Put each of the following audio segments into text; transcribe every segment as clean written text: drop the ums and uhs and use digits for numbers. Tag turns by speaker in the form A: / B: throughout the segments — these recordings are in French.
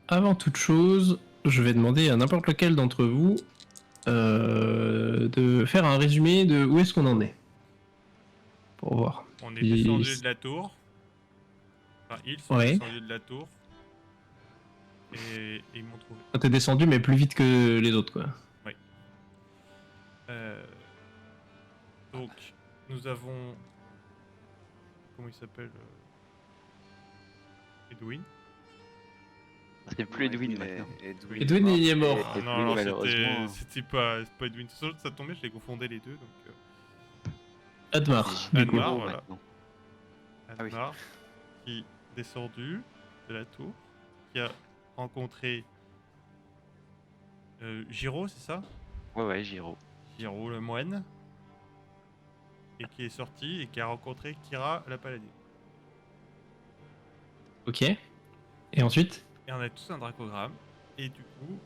A: Avant toute chose, je vais demander à n'importe lequel d'entre vous de faire un résumé de où est-ce qu'on en est. Pour voir.
B: On est descendu de la tour. Enfin, ils sont descendus de la tour. Et ils m'ont trouvé.
A: T'es descendu, mais plus vite que les autres, quoi.
B: Oui. Donc, nous avons... Comment il s'appelle Edwin.
C: C'est plus Edwin maintenant.
A: Edwin, il est mort.
B: Ah, non, c'était pas Edwin. Ça tombait, je les confondais les deux. Donc,
A: Admar.
B: Admar, voilà.
C: Admar,
B: qui est descendu de la tour, qui a rencontré Giro, c'est ça?
C: Ouais, Giro.
B: Giro le moine. Et qui est sorti et qui a rencontré Kira la paladine.
A: Ok. Et ensuite?
B: Et on a tous un dracogramme. Et du coup,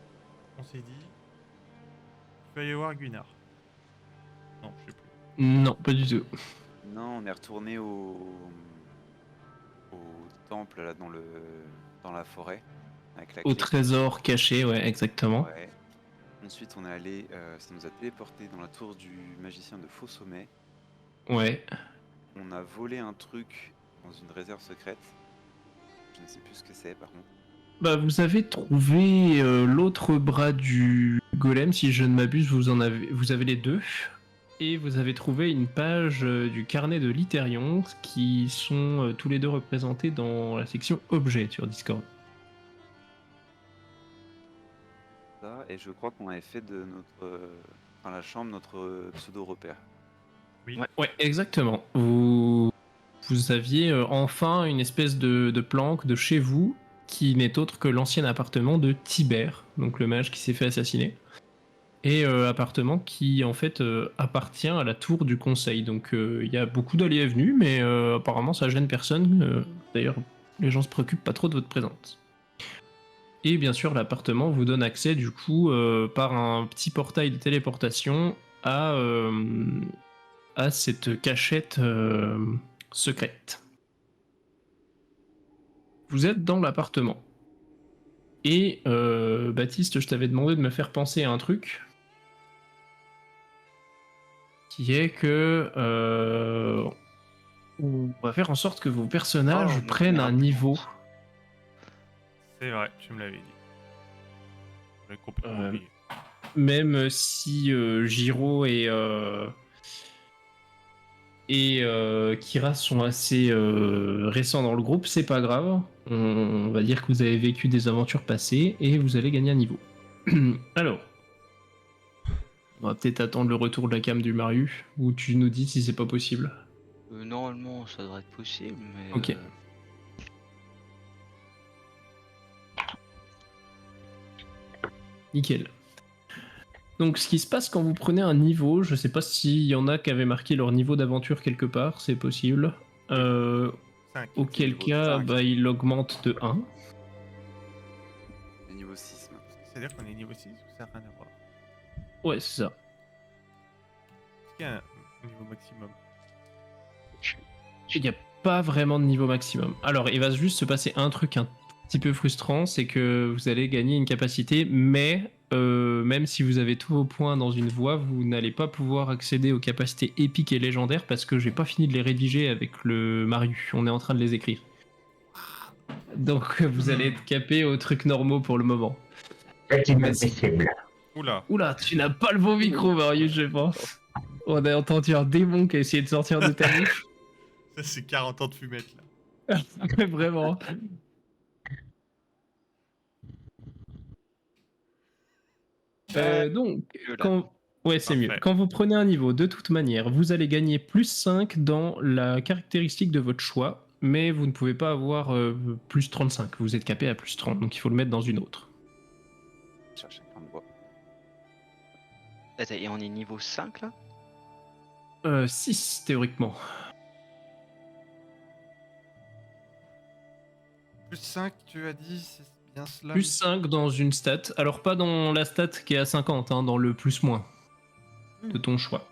B: on s'est dit... Il faut aller voir Gunnar. Non, je sais plus.
A: Non, pas du tout.
D: Non, on est retourné au temple, là, dans la forêt. Avec la
A: Au
D: clé.
A: trésor caché, ouais, exactement.
D: Ouais. Ensuite, on est allé... ça nous a téléporté dans la tour du magicien de Faux Sommet.
A: Ouais.
D: On a volé un truc dans une réserve secrète. Je ne sais plus ce que c'est, par contre.
A: Bah, vous avez trouvé l'autre bras du golem, si je ne m'abuse, vous avez les deux. Et vous avez trouvé une page du carnet de l'Hyterion, qui sont tous les deux représentés dans la section objets sur Discord.
D: Ça, et je crois qu'on avait fait de dans la chambre notre pseudo-repère.
B: Oui.
A: Ouais, exactement. Vous aviez enfin une espèce de planque de chez vous, qui n'est autre que l'ancien appartement de Tibère, donc le mage qui s'est fait assassiner. Et appartement qui en fait appartient à la tour du conseil. Donc il y a beaucoup d'allées et venues, mais apparemment ça gêne personne. D'ailleurs, les gens se préoccupent pas trop de votre présence. Et bien sûr, l'appartement vous donne accès du coup par un petit portail de téléportation à cette cachette secrète. Vous êtes dans l'appartement. Et Baptiste, je t'avais demandé de me faire penser à un truc. Qui est que on va faire en sorte que vos personnages prennent un niveau.
B: C'est vrai, tu me l'avais dit. J'avais complètement oublié.
A: Même si Giro et Kira sont assez récents dans le groupe, c'est pas grave. On va dire que vous avez vécu des aventures passées et vous allez gagner un niveau. Alors, on va peut-être attendre le retour de la cam du Marius, où tu nous dis si c'est pas possible.
C: Normalement, ça devrait être possible, mais...
A: Ok. Nickel. Donc ce qui se passe quand vous prenez un niveau, je sais pas s'il y en a qui avaient marqué leur niveau d'aventure quelque part, c'est possible.
B: 5.
A: Auquel cas, bah, il augmente de 1.
D: Et niveau 6 maintenant.
B: C'est-à-dire qu'on est niveau 6 ou ça n'a rien à voir?
A: Ouais, c'est ça.
B: Est-ce qu'il y a un niveau maximum?
A: Il n'y a pas vraiment de niveau maximum. Alors, il va juste se passer un truc un petit peu frustrant, c'est que vous allez gagner une capacité, mais même si vous avez tous vos points dans une voie, vous n'allez pas pouvoir accéder aux capacités épiques et légendaires parce que j'ai pas fini de les rédiger avec le Marius. On est en train de les écrire. Donc vous allez être capé aux trucs normaux pour le moment.
E: C'est inadmissible.
B: Oula,
A: tu n'as pas le bon micro, Marius, je pense. On a entendu un démon qui a essayé de sortir de ta bouche.
B: Ça c'est 40 ans de fumette là.
A: Vraiment. Donc, ouais, c'est mieux. Quand vous prenez un niveau, de toute manière, vous allez gagner plus 5 dans la caractéristique de votre choix, mais vous ne pouvez pas avoir plus 35. Vous êtes capé à plus 30, donc il faut le mettre dans une autre.
D: chercher plein de bois.
C: Attends, et on est niveau 5 là?
A: 6 théoriquement.
B: Plus 5, tu as dit, c'est bien cela.
A: Plus 5 dans une stat. Alors pas dans la stat qui est à 50, hein, dans le plus-moins de ton choix.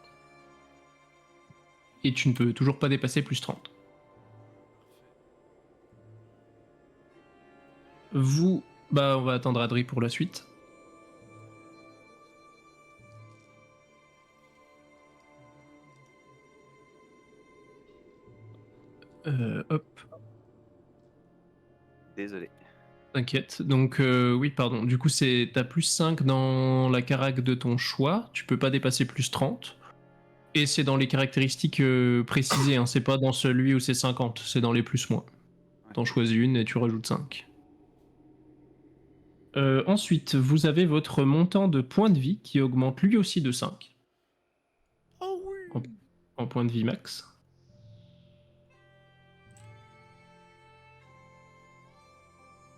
A: Et tu ne peux toujours pas dépasser plus 30. Vous, on va attendre Adri pour la suite. Hop,
D: Désolé.
A: t'inquiète. Donc oui, pardon. Du coup, t'as plus 5 dans la carac de ton choix. Tu peux pas dépasser plus 30. Et c'est dans les caractéristiques précisées, hein. C'est pas dans celui où c'est 50, c'est dans les plus-moins. T'en choisis une et tu rajoutes 5. Ensuite, vous avez votre montant de points de vie qui augmente lui aussi de 5.
B: Oh oui.
A: En points de vie max.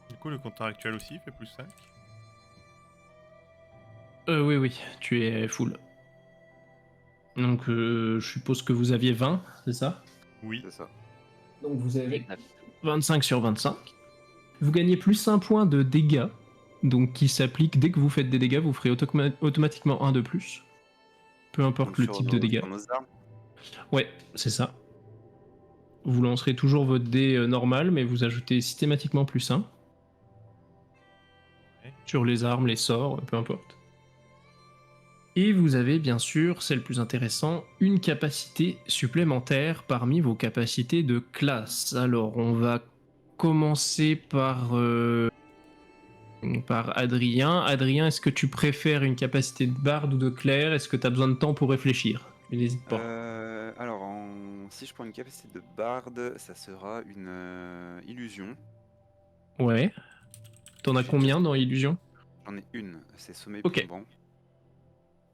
B: Du coup, le compteur actuel aussi fait plus 5.
A: Oui, tu es full. Donc je suppose que vous aviez 20, c'est ça?
B: Oui.
D: C'est ça.
A: Donc vous avez 25 sur 25. Vous gagnez plus 1 point de dégâts, donc qui s'applique dès que vous faites des dégâts, vous ferez automatiquement 1 de plus. Peu importe
D: Donc,
A: le
D: sur
A: type de dégâts.
D: sur nos armes.
A: Ouais, c'est ça. Vous lancerez toujours votre dé normal, mais vous ajoutez systématiquement plus 1.
B: Ouais.
A: Sur les armes, les sorts, peu importe. Et vous avez bien sûr, c'est le plus intéressant, une capacité supplémentaire parmi vos capacités de classe. Alors on va commencer par Adrien. Adrien, est-ce que tu préfères une capacité de barde ou de clerc? Est-ce que tu as besoin de temps pour réfléchir? N'hésite pas.
D: Alors, si je prends une capacité de barde, ça sera une illusion.
A: Ouais. T'en as
D: J'ai
A: combien dans Illusion?
D: J'en ai une, c'est sommeil
A: Ok.
D: plombant.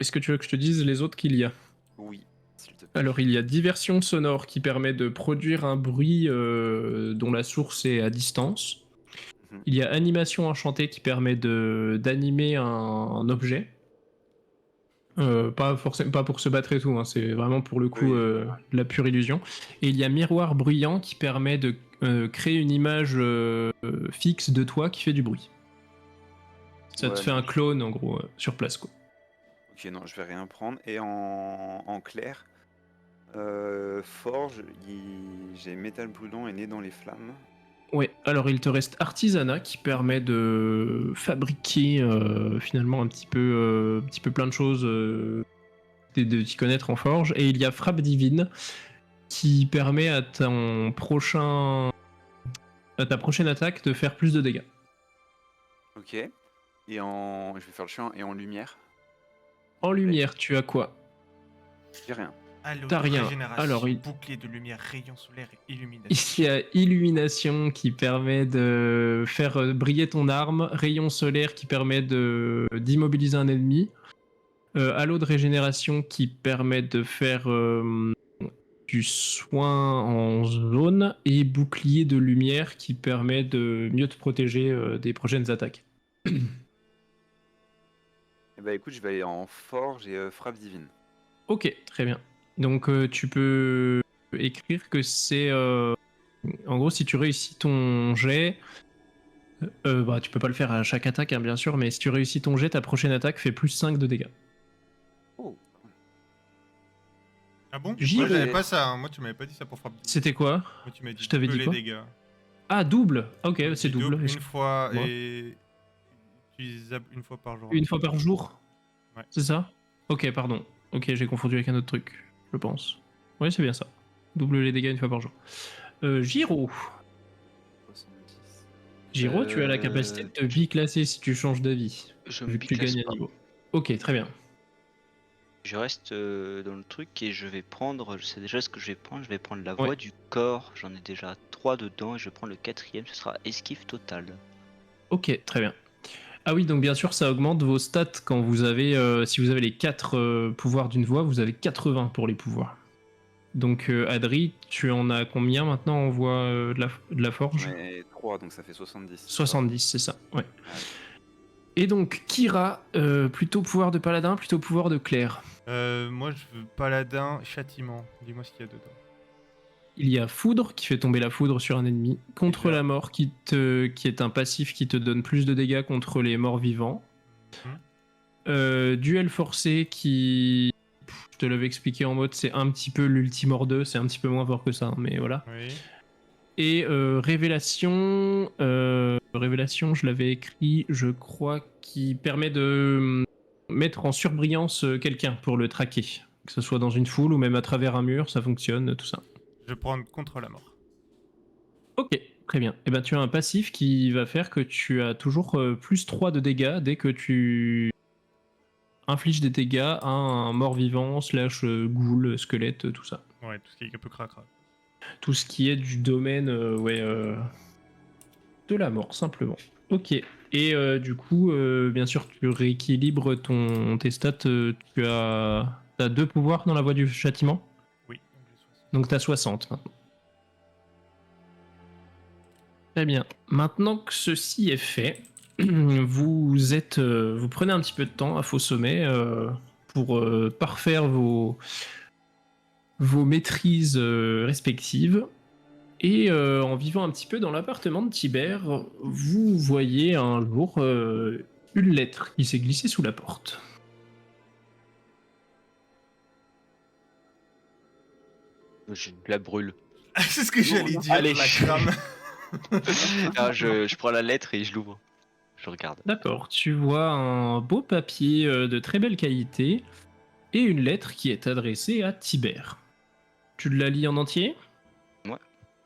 A: Est-ce que tu veux que je te dise les autres qu'il y a?
D: Oui, s'il te plaît.
A: Alors il y a diversion sonore qui permet de produire un bruit dont la source est à distance.
D: Mhm.
A: Il y a animation enchantée qui permet d'animer un objet. Pas forcément pas pour se battre et tout, hein, c'est vraiment pour le coup
D: Oui.
A: de la pure illusion. Et il y a miroir bruyant qui permet de créer une image fixe de toi qui fait du bruit. Ça te
D: Ouais,
A: fait
D: non,
A: un clone en gros sur place quoi.
D: Ok, non, je vais rien prendre. Et en clair, forge, j'ai métal brûlant et né dans les flammes.
A: Ouais, alors il te reste artisanat qui permet de fabriquer finalement un petit peu plein de choses, de t'y connaître en forge. Et il y a frappe divine qui permet à ta prochaine attaque de faire plus de dégâts.
D: Ok. Et je vais faire le chien. Et en lumière,
A: En lumière, tu as quoi?
D: j'ai rien.
B: Allô,
A: T'as rien.
B: régénération,
A: Alors,
B: bouclier de lumière, rayon solaire et illumination.
A: il y a illumination qui permet de faire briller ton arme, rayon solaire qui permet d'immobiliser un ennemi, halo de régénération qui permet de faire du soin en zone, et bouclier de lumière qui permet de mieux te protéger des prochaines attaques.
D: Et bah écoute, je vais aller en forge et frappe divine.
A: Ok, très bien. Donc tu peux écrire que c'est... en gros, si tu réussis ton jet... tu peux pas le faire à chaque attaque, hein, bien sûr, mais si tu réussis ton jet, ta prochaine attaque fait plus 5 de dégâts.
D: Oh.
B: Ah bon?
A: J'y
B: Moi, j'avais
D: vais.
B: pas ça. Hein. Moi, tu m'avais pas dit ça pour frappe.
A: C'était quoi?
B: Moi, tu m'as dit
A: Je t'avais
B: double
A: dit
B: les
A: quoi?
B: dégâts.
A: Ah, double. Ok,
B: Tu
A: c'est
B: dis
A: double.
B: une fois
A: Moi.
B: et utilisable une fois par jour.
A: Une fois par jour?
B: Ouais.
A: C'est ça? Ok, pardon. Ok, j'ai confondu avec un autre truc, je pense. Oui, c'est bien ça. Double les dégâts une fois par jour. Giro.
D: 70.
A: Giro, tu as la capacité de te biclasser si tu changes d'avis,
C: Je me
A: vu que tu
C: biclasse
A: gagnes
C: pas.
A: un niveau. Ok, très bien.
C: Je reste dans le truc et je vais prendre, je sais déjà ce que je vais prendre. Je vais prendre la
A: Ouais.
C: voie du corps. J'en ai déjà 3 dedans et je vais prendre le 4ème. Ce sera esquive totale.
A: Ok, très bien. Ah oui, donc bien sûr, ça augmente vos stats quand vous avez... si vous avez les 4 pouvoirs d'une voix, vous avez 80 pour les pouvoirs. Donc Adri, tu en as combien maintenant en voix de la forge?
D: J'en ai 3, donc ça fait 70.
A: 70, c'est ça, ouais. Et donc, Kira, plutôt pouvoir de paladin, plutôt pouvoir de clerc.
B: Moi, je veux paladin, châtiment. Dis-moi ce qu'il y a dedans.
A: Il y a foudre qui fait tomber la foudre sur un ennemi, contre
B: Déjà.
A: la mort qui est un passif qui te donne plus de dégâts contre les morts vivants. Duel forcé qui, je te l'avais expliqué en mode, c'est un petit peu l'ultime hors 2, c'est un petit peu moins fort que ça, hein, mais voilà.
B: Oui.
A: Et révélation, je l'avais écrit, je crois, qui permet de mettre en surbrillance quelqu'un pour le traquer. Que ce soit dans une foule ou même à travers un mur, ça fonctionne, tout ça.
B: Je vais prendre contre la mort.
A: Ok, très bien. Et ben tu as un passif qui va faire que tu as toujours plus 3 de dégâts dès que tu infliges des dégâts à un mort-vivant, slash ghoul, squelette, tout ça.
B: Ouais, tout ce qui est un peu cracra.
A: Tout ce qui est du domaine de la mort, simplement. Ok. Et du coup, bien sûr, tu rééquilibres tes stats. Tu as 2 pouvoirs dans la voie du châtiment.
B: Oui.
A: Donc tu as 60 maintenant. Très bien. Maintenant que ceci est fait, vous prenez un petit peu de temps à Faux Sommet pour parfaire vos maîtrises respectives. Et en vivant un petit peu dans l'appartement de Tibère, vous voyez un jour une lettre qui s'est glissée sous la porte.
C: Je la brûle.
B: C'est ce que j'allais dire,
C: Allez.
B: je la crame.
C: Ah, je prends la lettre et je l'ouvre. Je regarde.
A: D'accord, tu vois un beau papier de très belle qualité et une lettre qui est adressée à Tibère. Tu la lis en entier ?
C: Ouais.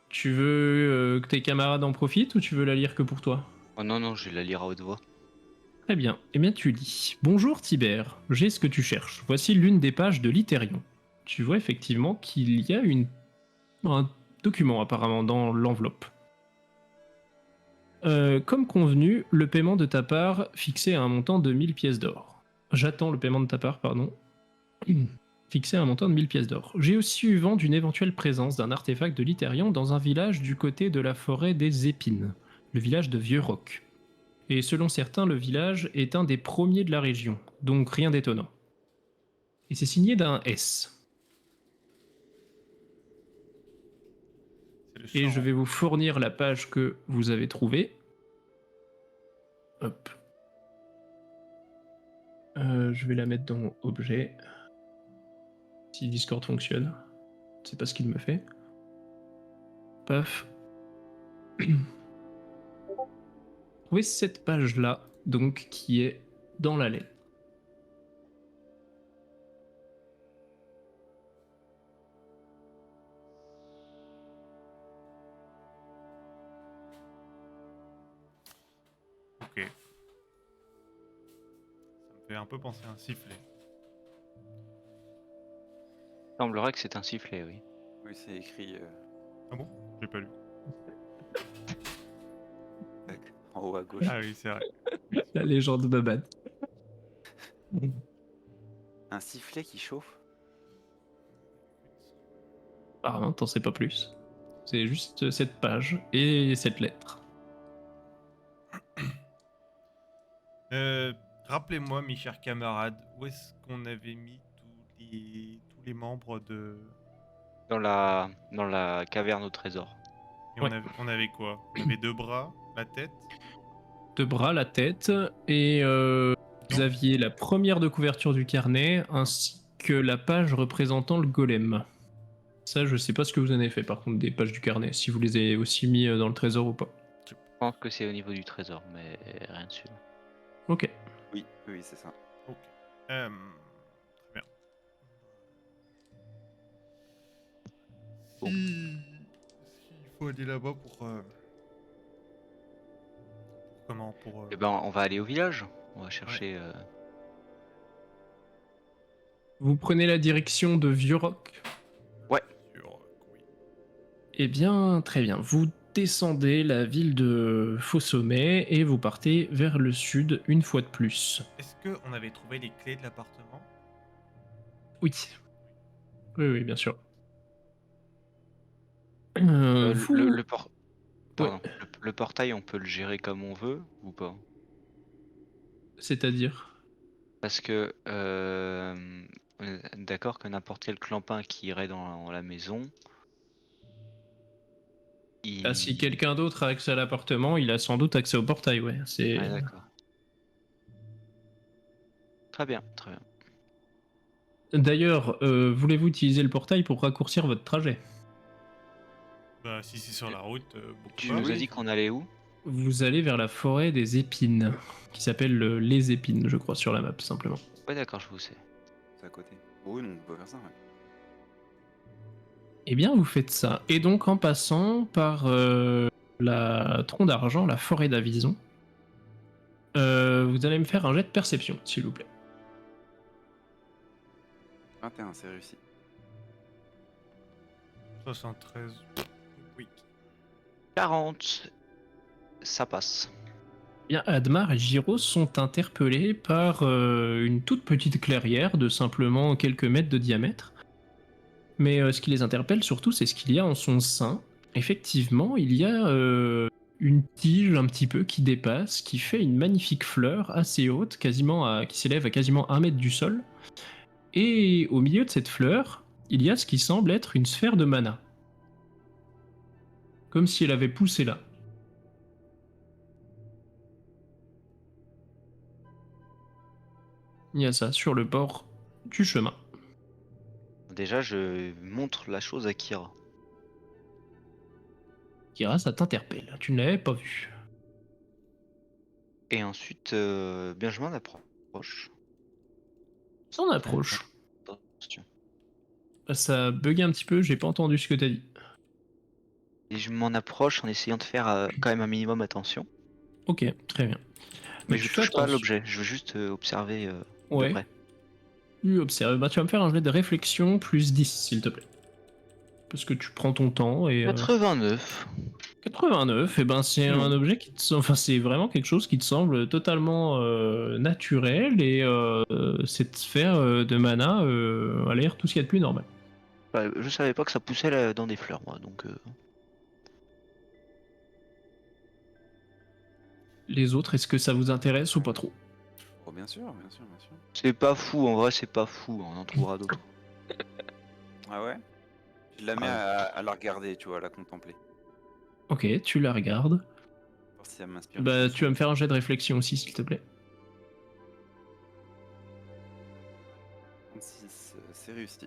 A: Tu veux que tes camarades en profitent ou tu veux la lire que pour toi ?
C: Oh non, non, je vais la lire à haute voix.
A: Très bien, eh bien tu lis. Bonjour Tibère, j'ai ce que tu cherches. Voici l'une des pages de l'Hytérion. Tu vois effectivement qu'il y a un document apparemment dans l'enveloppe. Comme convenu, le paiement de ta part fixé à un montant de 1000 pièces d'or. J'attends le paiement de ta part, pardon. Fixé à un montant de 1000 pièces d'or. J'ai aussi eu vent d'une éventuelle présence d'un artefact de l'Hytérion dans un village du côté de la forêt des Épines, le village de Vieux-Roc. Et selon certains, le village est un des premiers de la région, donc rien d'étonnant. Et c'est signé d'un S.
B: C'est le
A: Et
B: sang.
A: je vais vous fournir la page que vous avez trouvée. Hop. Je vais la mettre dans objet. Si Discord fonctionne. C'est pas ce qu'il me fait. Paf. Trouvez cette page-là, donc, qui est dans la lettre.
B: Ok. Ça me fait un peu penser à un sifflet.
C: Il semblerait que c'est un sifflet, oui.
D: Oui, c'est écrit
B: Ah bon? J'ai pas lu.
D: en haut à gauche.
B: Ah oui, c'est vrai.
A: La légende de Babad.
D: Un sifflet qui chauffe.
A: Ah non, t'en sais pas plus. C'est juste cette page et cette lettre.
B: Rappelez-moi, mes chers camarades, où est-ce qu'on avait mis tous les membres de...
C: Dans la caverne au trésor.
B: Et
A: Ouais.
B: on avait quoi? On avait 2 bras, la tête.
A: 2 bras, la tête, et vous aviez la première de couverture du carnet, ainsi que la page représentant le golem. Ça, je sais pas ce que vous en avez fait, par contre, des pages du carnet, si vous les avez aussi mis dans le trésor ou pas.
C: Je pense que c'est au niveau du trésor, mais rien de sûr.
A: Ok.
D: Oui, oui, c'est ça.
B: Ok. Très bien.
C: Bon.
B: S'il faut aller là-bas pour... Comment? Pour...
C: Eh ben, on va aller au village. On va chercher.
A: Vous prenez la direction de Vieux-Roc.
B: oui.
A: Eh bien, très bien. Vous descendez la ville de Faux-Sommet et vous partez vers le sud une fois de plus.
B: Est-ce qu'on avait trouvé les clés de l'appartement?
A: Oui. Oui, bien sûr.
C: Le,
A: Vous...
C: le, le por-
A: Ouais.
C: Pardon. Le portail, on peut le gérer comme on veut ou pas?
A: C'est-à-dire?
C: Parce que on est d'accord que n'importe quel clampin qui irait dans la maison,
A: Ah, si
C: il...
A: quelqu'un d'autre a accès à l'appartement, il a sans doute accès au portail, ouais.
C: Ah d'accord. Très bien, très bien.
A: D'ailleurs, voulez-vous utiliser le portail pour raccourcir votre trajet?
B: Bah, si c'est sur la route, pourquoi
C: Tu
B: pas,
C: nous as
B: oui.
C: dit qu'on allait où?
A: Vous allez vers la forêt des épines, qui s'appelle les épines, je crois, sur la map, simplement.
C: Ouais d'accord, je vous sais.
D: C'est à côté. Oui, donc on peut faire ça, ouais.
A: Eh bien, vous faites ça. Et donc, en passant par la tronc d'argent, la forêt d'Avison, vous allez me faire un jet de perception, s'il vous plaît.
D: 21, c'est réussi.
B: 73. Oui.
C: 40, ça passe.
A: Eh bien, Admar et Gyros sont interpellés par une toute petite clairière de simplement quelques mètres de diamètre. Mais ce qui les interpelle surtout, c'est ce qu'il y a en son sein. Effectivement, il y a une tige un petit peu qui dépasse, qui fait une magnifique fleur assez haute, qui s'élève à quasiment 1 mètre du sol. Et au milieu de cette fleur, il y a ce qui semble être une sphère de mana. Comme si elle avait poussé là. Il y a ça sur le bord du chemin.
C: Déjà, je montre la chose à Kira.
A: Kira, ça t'interpelle. Tu ne l'avais pas vu.
C: Et ensuite, bien je m'en approche.
A: S'en approche.
C: Attention.
A: Ça a bugué un petit peu, j'ai pas entendu ce que t'as dit.
C: Et je m'en approche en essayant de faire quand même un minimum attention.
A: Ok, très bien.
C: Mais
A: Donc,
C: je
A: tu fais
C: touche pas à
A: attention.
C: l'objet, je veux juste observer de
A: Ouais.
C: près.
A: Tu observes. Bah, tu vas me faire un jet de réflexion plus 10, s'il te plaît. Parce que tu prends ton temps et.
C: 89.
A: 89, et ben c'est
C: Non.
A: un objet enfin c'est vraiment quelque chose qui te semble totalement naturel et cette sphère de mana a l'air tout ce qu'il y a de plus normal.
C: Bah, je savais pas que ça poussait là, dans des fleurs, moi, donc...
A: Les autres, est-ce que ça vous intéresse ou pas trop?
D: Oh, bien sûr, bien sûr, bien sûr.
C: C'est pas fou, en vrai, c'est pas fou, on en trouvera d'autres.
D: Ah ouais? Je la mets
C: Ah.
D: à la regarder, tu vois, à la contempler.
A: Ok, tu la regardes.
D: Voir si elle m'inspire des
A: Bah
D: sensations.
A: tu vas me faire un jet de réflexion aussi, s'il te plaît.
D: 36, c'est réussi.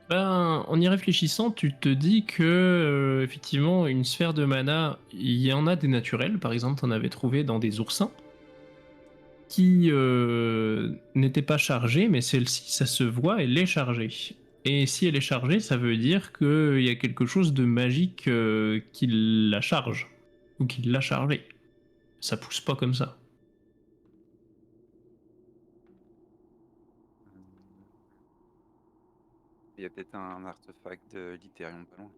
A: Ben, en y réfléchissant, tu te dis que effectivement, une sphère de mana, il y en a des naturels. Par exemple, t'en avais trouvé dans des oursins qui n'étaient pas chargés, mais celle-ci, ça se voit, elle est chargée. Et si elle est chargée, ça veut dire qu'il y a quelque chose de magique qui la charge ou qui l'a chargée. Ça pousse pas comme ça.
D: Il y a peut-être un artefact d'Hytherion pas loin.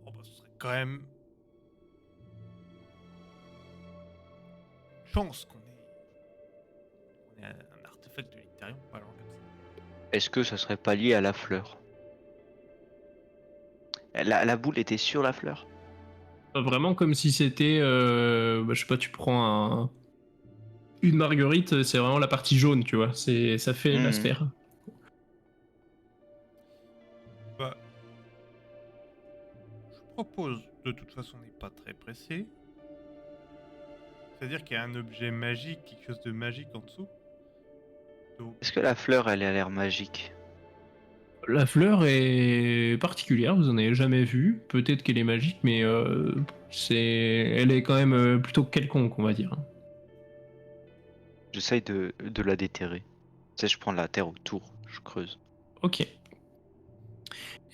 B: Oh, bah, ce serait quand même. Chance qu'on ait un artefact de l'Hytherion pas loin comme ça.
C: Est-ce que ça serait pas lié à la fleur? La boule était sur la fleur?
A: Vraiment comme si c'était, je sais pas, tu prends une marguerite, c'est vraiment la partie jaune, tu vois. Ça fait la
C: Mhm.
A: sphère.
B: Bah. Je propose, de toute façon, on n'est pas très pressé. C'est-à-dire qu'il y a un objet magique, quelque chose de magique en dessous. Donc,
C: Est-ce que la fleur, elle a l'air magique?
A: La fleur est particulière, vous en avez jamais vu. Peut-être qu'elle est magique, mais elle est quand même plutôt quelconque, on va dire.
C: J'essaye de la déterrer. Tu sais, je prends la terre autour, je creuse.
A: Ok.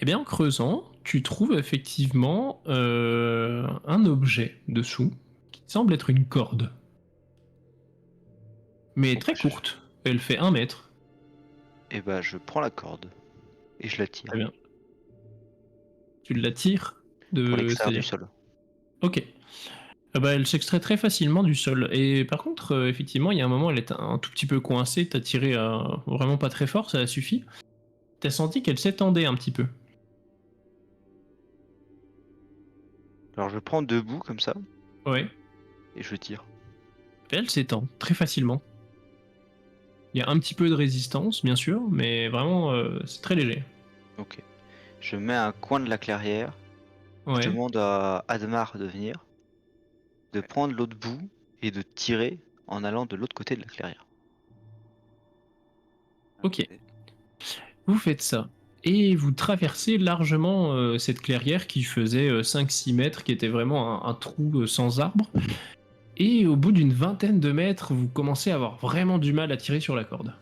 A: Eh bien, en creusant, tu trouves effectivement un objet dessous qui semble être une corde. Mais
C: Bon,
A: très courte. Elle fait 1 mètre.
C: Et bah, je prends la corde et je la tire
A: Très bien. Tu la tires
C: pour l'extraire du
A: C'est-à-dire.
C: sol.
A: Ok. Elle s'extrait très facilement du sol. Et par contre, effectivement, il y a un moment, elle est un tout petit peu coincée. T'as tiré vraiment pas très fort, ça a suffi. T'as senti qu'elle s'étendait un petit peu.
C: Alors, je prends deux bouts comme ça
A: Ouais.
C: et je tire.
A: Elle s'étend très facilement. Il y a un petit peu de résistance, bien sûr, mais vraiment, c'est très léger.
C: Ok. Je mets un coin de la clairière. Je
A: Ouais.
C: demande à Admar de venir, de prendre l'autre bout et de tirer en allant de l'autre côté de la clairière.
A: Ok. Vous faites ça. Et vous traversez largement cette clairière qui faisait 5-6 mètres, qui était vraiment un trou sans arbre. Et au bout d'une vingtaine de mètres, vous commencez à avoir vraiment du mal à tirer sur la corde.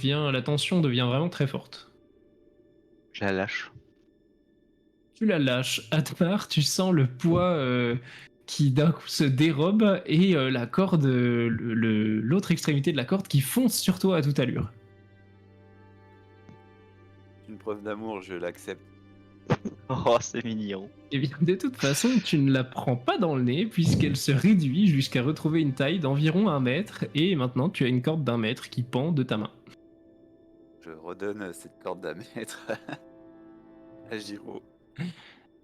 A: La tension devient vraiment très forte.
C: Je la lâche.
A: Tu la lâches. Admar, tu sens le poids qui d'un coup se dérobe et la corde, l'autre extrémité de la corde qui fonce sur toi à toute allure.
D: Une preuve d'amour, je l'accepte.
C: Oh, c'est mignon.
A: Et bien, de toute façon, tu ne la prends pas dans le nez puisqu'elle se réduit jusqu'à retrouver une taille d'environ 1 mètre et maintenant tu as une corde d'1 mètre qui pend de ta main.
D: Je redonne cette corde d'un mètre à Giro.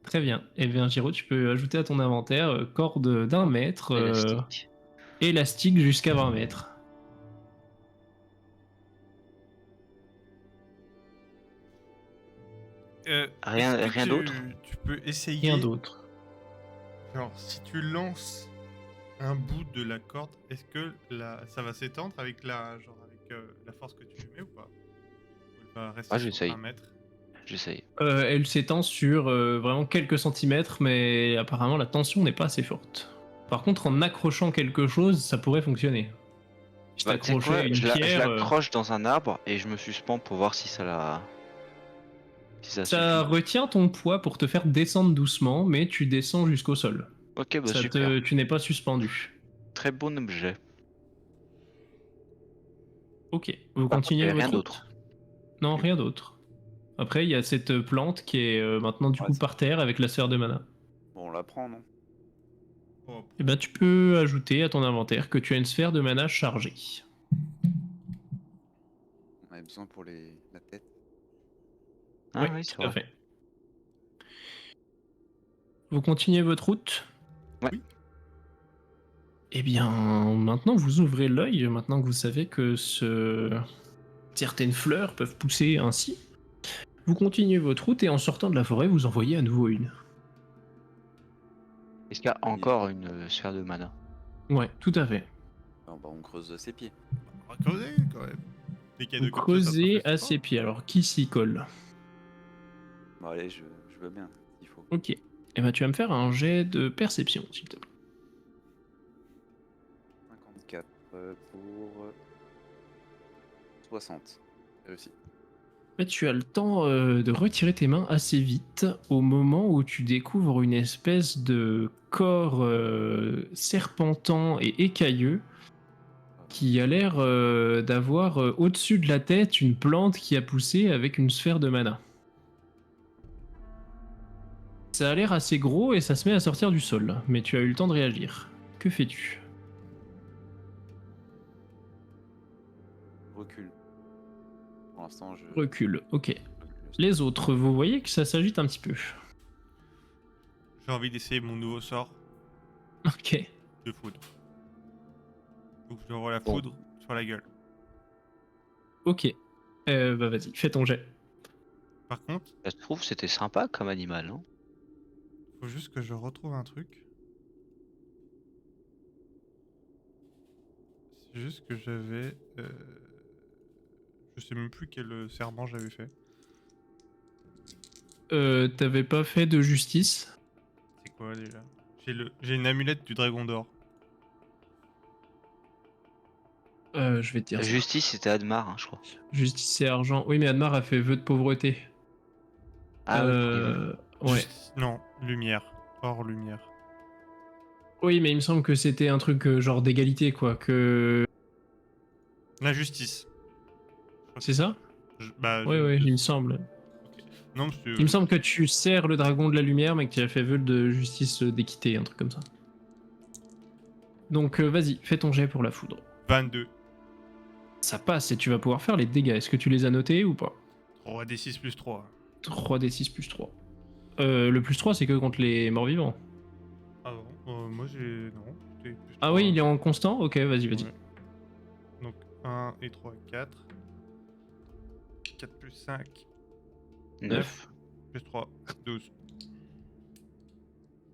A: Très bien. Et bien, Giro, tu peux ajouter à ton inventaire corde d'1 mètre,
C: Élastique.
A: élastique jusqu'à 20 mètres.
C: Rien-
B: Est-ce que
C: rien d'autre
B: Tu peux essayer.
A: Rien d'autre.
B: Genre, si tu lances un bout de la corde, est-ce que ça va s'étendre avec la force que tu mets ou pas? Ou elle va rester
C: Ah,
B: sur
C: j'essaye.
B: 1 mètre?
C: J'essaye.
A: Elle s'étend sur vraiment quelques centimètres, mais apparemment la tension n'est pas assez forte. Par contre, en accrochant quelque chose, ça pourrait fonctionner. Si
C: Bah, tu sais quoi,
A: t'accrochais une
C: je
A: pierre,
C: l'accroche dans un arbre et je me suspends pour voir si ça
A: ça
C: suffit.
A: retient ton poids pour te faire descendre doucement, mais tu descends jusqu'au sol.
C: Ok, bah super.
A: Tu n'es pas suspendu.
C: Très bon objet.
A: Ok, vous
C: Par contre,
A: continuez
C: il y a
A: votre
C: rien
A: route.
C: d'autre.
A: Non, rien d'autre. Après, il y a cette plante qui est maintenant du
D: Ouais,
A: coup
D: c'est-
A: par terre avec la sphère de mana.
D: Bon, on la prend, non?
B: Oh,
A: Et ben, tu peux ajouter à ton inventaire que tu as une sphère de mana chargée.
D: On avait besoin pour la tête.
C: Ah
A: Oui,
C: oui, c'est
A: tout à
C: vrai.
A: fait. Vous continuez votre route.
C: Ouais.
B: Oui.
A: Eh bien, maintenant vous ouvrez l'œil, maintenant que vous savez que certaines fleurs peuvent pousser ainsi. Vous continuez votre route et en sortant de la forêt, vous en voyez à nouveau une.
C: Est-ce qu'il y a encore une sphère de mana?
A: Ouais, tout à fait.
D: Bon, bah, on creuse ses pieds.
B: on va creuser quand même. Des
A: Vous
B: cadeaux comme ça
A: creusez
B: se fait
A: à
B: souvent.
A: ses pieds. Alors, qui s'y colle?
D: Bon, allez, je veux bien, il faut.
A: Ok. Eh ben, tu vas me faire un jet de perception, s'il te plaît.
D: 54 pour 60. Réussi.
A: En fait, tu as le temps de retirer tes mains assez vite au moment où tu découvres une espèce de corps serpentant et écailleux qui a l'air d'avoir au-dessus de la tête une plante qui a poussé avec une sphère de mana. Ça a l'air assez gros et ça se met à sortir du sol, mais tu as eu le temps de réagir. Que fais-tu?
D: Recule. Pour l'instant, je
A: Recule, ok.
D: recule.
A: Les autres, vous voyez que ça s'agite un petit peu.
B: J'ai envie d'essayer mon nouveau sort
A: Ok.
B: de foudre. Donc je envoie la
D: Bon.
B: foudre sur la gueule.
A: Ok. Bah vas-y, fais ton jet.
B: Par contre,
C: Ça se trouve, c'était sympa comme animal, non?
B: faut juste que je retrouve un truc. C'est juste que j'avais... Je sais même plus quel serment j'avais fait.
A: T'avais pas fait de justice?
B: C'est quoi déjà? J'ai une amulette du dragon d'or.
A: Je vais te dire
C: La
A: ça.
C: justice, c'était Admar, hein, je crois.
A: Justice et argent. Oui, mais Admar a fait vœu de pauvreté.
C: Ah oui, pour les vœux.
A: Ouais.
B: Non, lumière. Or lumière.
A: Oui, mais il me semble que c'était un truc genre d'égalité, quoi. Que.
B: La justice.
A: C'est ça?
B: Bah,
A: Oui, oui, il me semble.
B: Non, parce que...
A: Il me semble que tu sers le dragon de la lumière, mais que tu as fait vœu de justice d'équité, un truc comme ça. Donc vas-y, fais ton jet pour la foudre.
B: 22.
A: Ça passe et tu vas pouvoir faire les dégâts. Est-ce que tu les as notés ou pas?
B: 3d6 plus 3.
A: 3d6 plus 3. Le plus 3, c'est que contre les morts-vivants.
B: Ah bon moi j'ai. Non. C'était plus
A: Ah
B: 3.
A: oui, il est en constant? Ok, vas-y.
B: Ouais. Donc 1 et 3, 4. 4 plus 5,
C: 9.
B: plus 3, 12.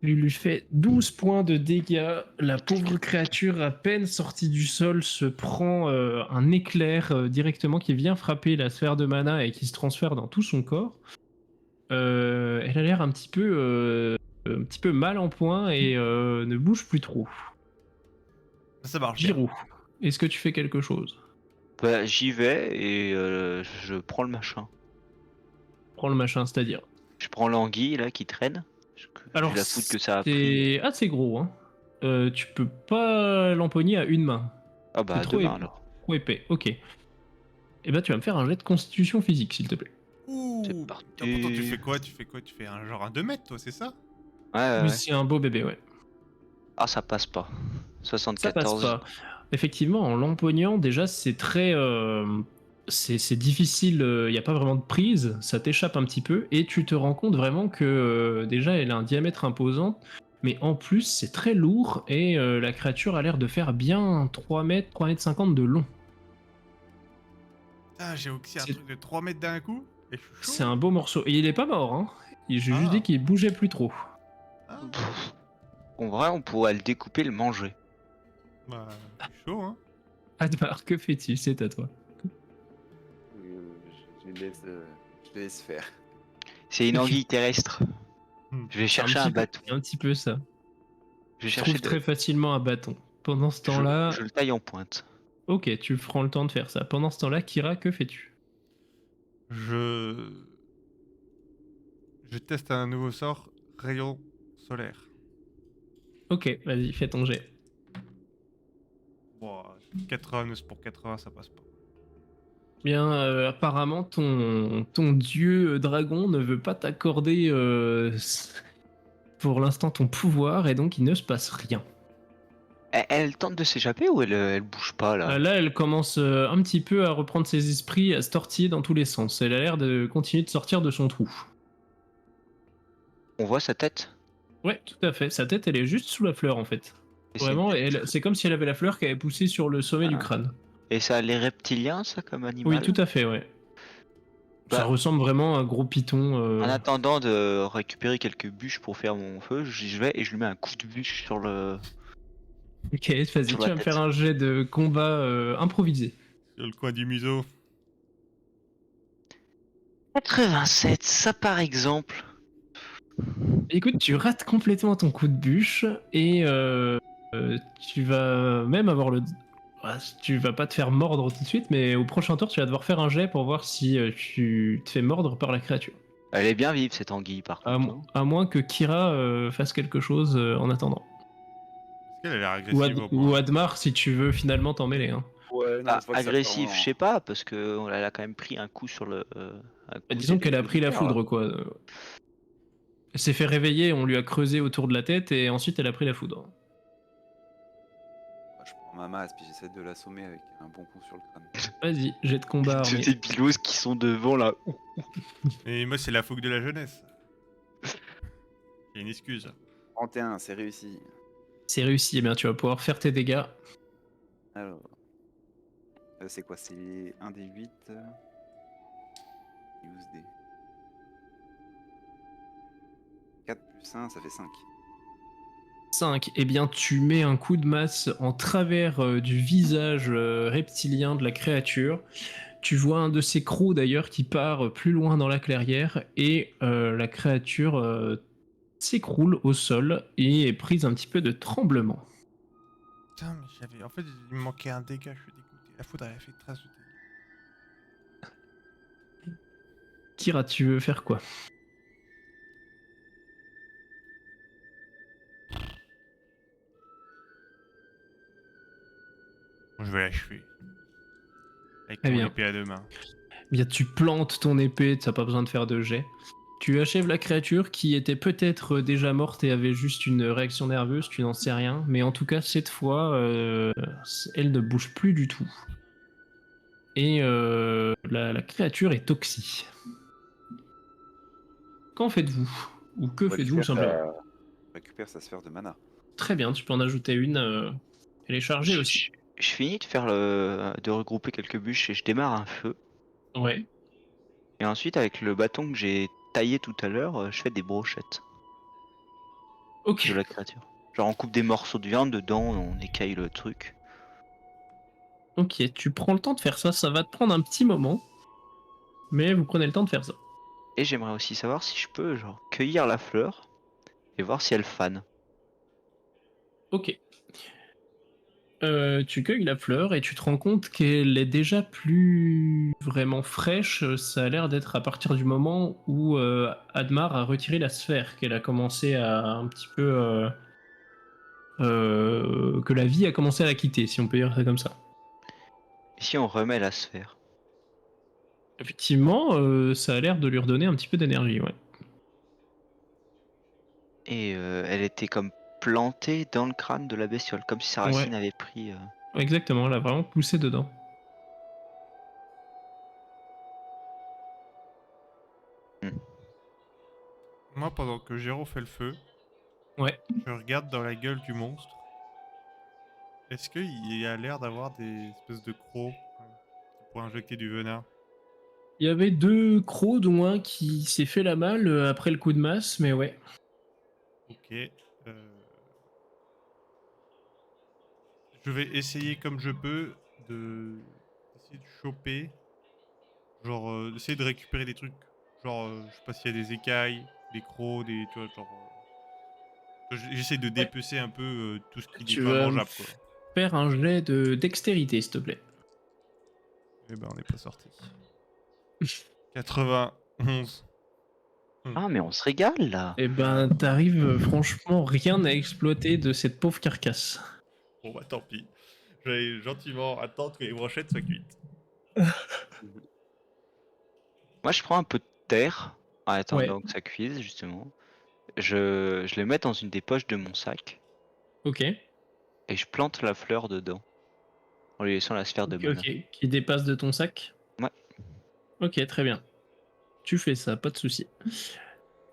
A: Il lui fait 12 points de dégâts. La pauvre créature, à peine sortie du sol, se prend un éclair directement qui vient frapper la sphère de mana et qui se transfère dans tout son corps. Elle a l'air un petit peu mal en point et ne bouge plus trop.
B: Ça marche bien.
A: Giroud, est-ce que tu fais quelque chose?
C: Bah, j'y vais et je prends le machin.
A: Prends le machin, c'est-à-dire.
C: Je prends l'anguille là qui traîne.
A: Alors,
C: Vu la foudre que ça a pris.
A: c'est assez gros, hein. Tu peux pas l'empoigner à une main.
C: Ah
A: C'est
C: bah
A: trop
C: demain
A: épais.
C: alors.
A: Trop épais, ok. Et ben tu vas me faire un jet de constitution physique, s'il te plaît.
B: Ouh.
C: C'est parti.
B: Pourtant, tu fais quoi? Tu fais un genre un 2 mètres, toi, c'est ça?
C: Ouais.
A: Mais c'est un beau bébé, ouais.
C: Ah ça passe pas.
A: Ça
C: 74.
A: passe pas. Effectivement, en l'empoignant, déjà, c'est très. C'est difficile, il n'y a pas vraiment de prise, ça t'échappe un petit peu, et tu te rends compte vraiment que déjà, elle a un diamètre imposant, mais en plus, c'est très lourd, et la créature a l'air de faire bien 3 mètres, 3 mètres 50 de long.
B: Putain, j'ai aussi un
A: C'est-
B: truc de 3 mètres d'un coup. Et je suis chaud.
A: C'est un beau morceau. Et il est pas mort, hein. J'ai juste
B: Ah.
A: dit qu'il bougeait plus trop.
B: Ah,
C: Pff, en vrai on pourrait le découper, le manger.
B: bah, je suis chaud, hein.
A: Admar, que fais-tu? C'est à toi.
D: Je laisse faire.
C: C'est une anguille terrestre.
B: Hmm.
C: Je vais
A: C'est
C: chercher un bateau.
A: C'est un petit peu ça.
C: Je vais
A: Tu
C: chercher
A: trouves très facilement un bâton. Pendant ce temps-là,
C: je le taille en pointe.
A: ok, tu prends le temps de faire ça. Pendant ce temps-là, Kira, que fais-tu?
B: Je teste un nouveau sort, rayon solaire.
A: Ok, vas-y, fais ton jet.
B: Bon, 89 pour 80, ça passe pas.
A: Bien, apparemment, ton dieu dragon ne veut pas t'accorder pour l'instant ton pouvoir et donc il ne se passe rien.
C: Elle tente de s'échapper ou elle bouge pas là?
A: Là, elle commence un petit peu à reprendre ses esprits, à se tortiller dans tous les sens. Elle a l'air de continuer de sortir de son trou.
C: On voit sa tête?
A: Ouais, tout à fait. Sa tête, elle est juste sous la fleur en fait.
C: Et
A: Vraiment, c'est comme si elle avait la fleur qui avait poussé sur le sommet du
C: Ah.
A: crâne.
C: Et ça a les reptiliens ça comme animal?
A: Oui, tout à fait, ouais. Ça
C: Bah,
A: ressemble vraiment à un gros python.
C: En attendant de récupérer quelques bûches pour faire mon feu, j'y vais et je lui mets un coup de bûche sur le.
A: Ok, vas-y,
C: sur
A: tu
C: la
A: vas me
C: tête.
A: faire un jet de combat improvisé.
B: Sur le coin du museau.
C: 87, ça par exemple.
A: Écoute, tu rates complètement ton coup de bûche et tu vas même avoir le. Ah, tu vas pas te faire mordre tout de suite, mais au prochain tour, tu vas devoir faire un jet pour voir si tu te fais mordre par la créature.
C: Elle est bien vive cette anguille par contre. hein.
A: À moins que Kira fasse quelque chose en attendant.
B: Est-ce qu'elle a l'air
A: Ou,
B: agressive au
A: ou
B: point?
A: Admar, si tu veux finalement t'en mêler. Hein.
D: Ouais, non,
C: Bah,
D: je vois que ça
C: agressif,
D: part
C: je sais pas, parce que elle a quand même pris un coup sur le. Un coup
A: Disons qu'elle a
C: d'épée
A: pris la
C: de fer, là.
A: foudre, quoi. Elle s'est fait réveiller, on lui a creusé autour de la tête et ensuite elle a pris la foudre.
D: Je prends ma masse puis j'essaie de l'assommer avec un bon coup sur le crâne.
A: Vas-y, jet de combat armé.
C: Des bilos qui sont devant là.
B: Et moi, c'est la fougue de la jeunesse. J'ai une excuse.
D: 31, c'est réussi.
A: C'est réussi, eh bien tu vas pouvoir faire tes dégâts.
D: Alors, c'est quoi? C'est 1 des 8 12 dés. 4 plus 1, ça fait 5.
A: 5, eh bien tu mets un coup de masse en travers du visage reptilien de la créature. Tu vois un de ses crocs d'ailleurs qui part plus loin dans la clairière et la créature s'écroule au sol et est prise un petit peu de tremblement.
B: Putain, mais j'avais. En fait, il me manquait un dégât, je suis dégoûté. La foudre avait fait 13 de dégâts.
A: Kira, tu veux faire quoi?
B: Je vais l'achever. Avec
A: Très
B: mon
A: bien.
B: épée à deux mains.
A: Eh bien, tu plantes ton épée, tu n'as pas besoin de faire de jet. Tu achèves la créature qui était peut-être déjà morte et avait juste une réaction nerveuse, tu n'en sais rien. Mais en tout cas, cette fois, elle ne bouge plus du tout. Et la créature est toxique. Qu'en faites-vous? Ou que faites-vous simplement?
D: Récupère sa sphère de mana.
A: Très bien, tu peux en ajouter une. Elle est chargée
C: Je,
A: aussi.
C: je finis de regrouper quelques bûches et je démarre un feu.
A: Ouais.
C: Et ensuite, avec le bâton que j'ai taillé tout à l'heure, je fais des brochettes
A: Ok.
C: de la créature. Genre on coupe des morceaux de viande dedans, on écaille le truc.
A: Ok, tu prends le temps de faire ça. Ça va te prendre un petit moment. Mais vous prenez le temps de faire ça.
C: Et j'aimerais aussi savoir si je peux genre cueillir la fleur et voir si elle fane.
A: Ok. Tu cueilles la fleur et tu te rends compte qu'elle est déjà plus vraiment fraîche. Ça a l'air d'être à partir du moment où Admar a retiré la sphère, qu'elle a commencé à un petit peu... que la vie a commencé à la quitter, si on peut dire ça comme ça.
C: Et si on remet la sphère?
A: Effectivement, ça a l'air de lui redonner un petit peu d'énergie, ouais.
C: Et elle était comme plantée dans le crâne de la bestiole, comme si sa
A: Ouais,
C: racine avait pris.
A: exactement, elle a vraiment poussé dedans.
C: Hmm.
B: Moi, pendant que Géraud fait le feu,
A: Ouais.
B: je regarde dans la gueule du monstre. Est-ce qu'il a l'air d'avoir des espèces de crocs pour injecter du venin?
A: Il y avait 2 crocs, au moins, qui s'est fait la malle après le coup de masse, mais ouais.
B: Ok. Je vais essayer comme je peux d'essayer de choper, genre d'essayer de récupérer des trucs, genre je sais pas s'il y a des écailles, des crocs, tu vois, genre j'essaie de
A: Ouais.
B: dépecer un peu tout ce qui n'est
A: Tu
B: pas
A: vas me
B: mangeable quoi.
A: faire un jet de dextérité, s'il te plaît.
B: Eh ben on n'est pas sorti. 91.
C: Ah, mais on se régale là!
A: Eh ben, t'arrives franchement rien à exploiter de cette pauvre carcasse.
B: Bon bah tant pis. Je vais gentiment attendre que les brochettes soient cuites.
C: Moi, je prends un peu de terre en
A: Ouais,
C: attendant que ça cuise, justement. Je le mets dans une des poches de mon sac
A: ok.
C: et je plante la fleur dedans en lui laissant la sphère de
A: Ok,
C: mana.
A: ok. Qui dépasse de ton sac?
C: Ouais.
A: Ok, très bien. Tu fais ça, pas de souci.